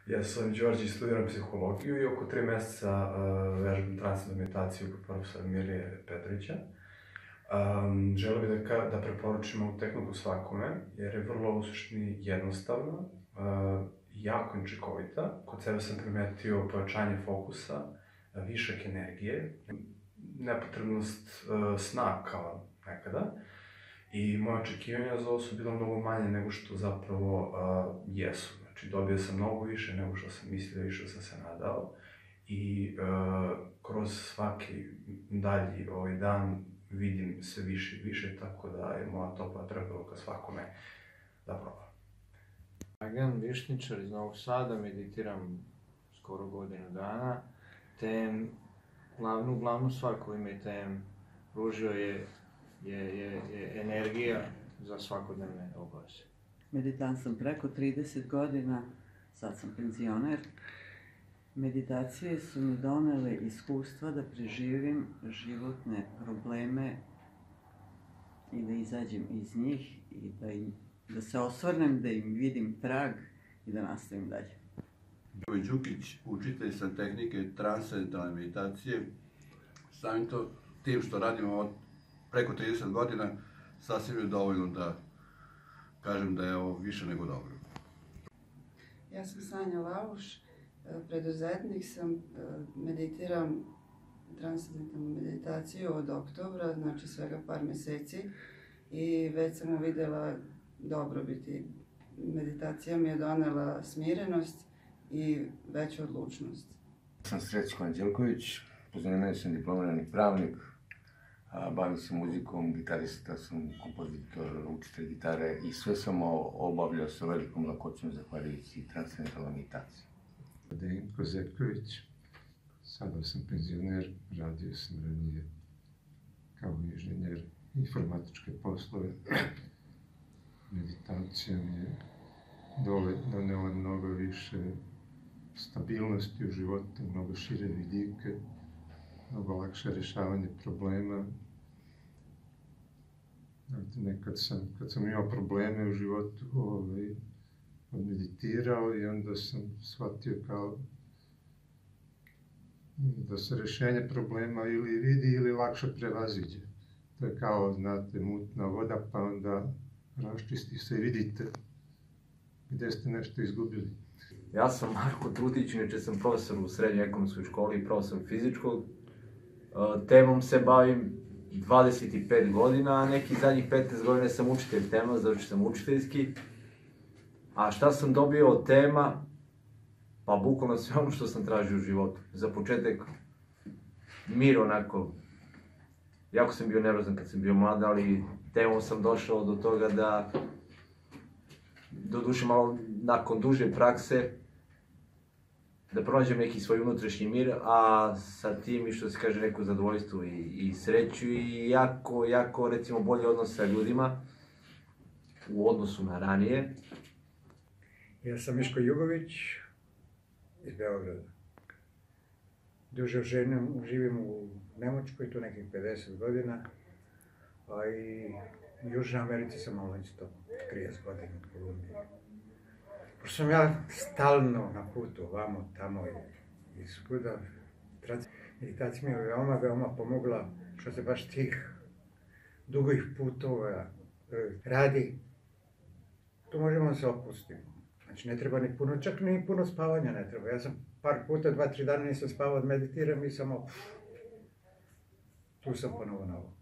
Ja sam Đorđe, studiram psihologiju i oko 3 meseca vežbam transcendentnu meditaciju kod profesora Milije Petrovića. Želeo bih da preporučim ovu tehniku svakome, jer je vrlo u suštini jednostavna, jako učinkovita. Kod sebe sam primetio pojačanje fokusa, višak energije, nepotrebnost sna kao nekada. I moje očekivanja za ovo su bila mnogo manje nego što zapravo jesu. Znači, dobio sam mnogo više nego što sam mislio i što sam se nadao. I kroz svaki dalji dan vidim sve više i više, tako da je moja topla preporuka svakome da proba. Dragan Višnjičar iz Novog Sada, meditiram skoro godinu dana. Glavnu stvar koju mi je pružio je energija za svakodnevne obaveze. Meditant sam preko 30 godina, sad sam penzioner. Meditacije su mi donele iskustva da preživim životne probleme i da izađem iz njih i da se osvrnem, da im vidim trag i da nastavim dalje. Đukić Đukić, učitelj sam tehnike transcendentalne meditacije. Samim tim što radimo preko 30 godina, sasvim je dovoljno da kažem da je ovo više nego dobro. Ja sam Sanja Lauš, preduzetnik sam, meditiram transcendentalnu meditaciju od oktobra, znači svega par meseci, i već sam uvidela dobrobiti. Meditacija mi je donela smirenost i veću odlučnost. Sam Srećko Anđelković, po zanimanju sam diplomirani pravnik, bavim se muzikom, gitarista sam, kompozitor, učitelj gitare i sve sam obavljao sa velikom lakoćom zahvaljujući transcendentalnoj meditaciji. Denko Zetković, sada sam penzioner, radio sam ranije kao inženjer informatičke poslove. Meditacija mi je donela mnogo više stabilnosti u životu, mnogo šire vidike, mnogo lakše rešavanje problema. Kad sam imao probleme u životu, meditirao i onda sam shvatio kao da se rešenje problema ili vidi ili lakše prevaziđe. To je kao, znate, mutna voda, pa onda raščisti se i vidite gde ste nešto izgubili. Ja sam Marko Trutić, inače sam profesor u srednjoj ekonomskoj školi i profesor fizičkog. Temom se bavim 25 godina, a nekih zadnjih 15 godina sam učitelj tema, znači sam učiteljski. A šta sam dobio od tema? Pa bukvalno sve ono što sam tražio u životu. Za početak, mir onako. Jako sam bio nervozan kad sam bio mlad, ali temom sam došao do toga da, doduše malo nakon duže prakse, da pronađem neki svoj unutrašnji mir, a sa tim i što se kaže neko zadovoljstvo i sreću i jako recimo bolji odnos sa ljudima u odnosu na ranije. Ja sam Miško Jugović iz Beograda. Duže živim u Nemačkoj, tu nekih 50 godina, a i u Južnoj Americi sam malo isto 30 godina u Kolumbiji. Pošto sam ja stalno na putu, ovamo, tamo i svuda, meditacija mi je veoma pomogla što se baš tih dugih putova radi. Tu možemo da se opustimo. Znači ne treba ni puno, čak ni puno spavanja ne treba. Ja sam par puta, 2-3 dana nisam spavao, meditiram i samo tu sam ponovo na ovo.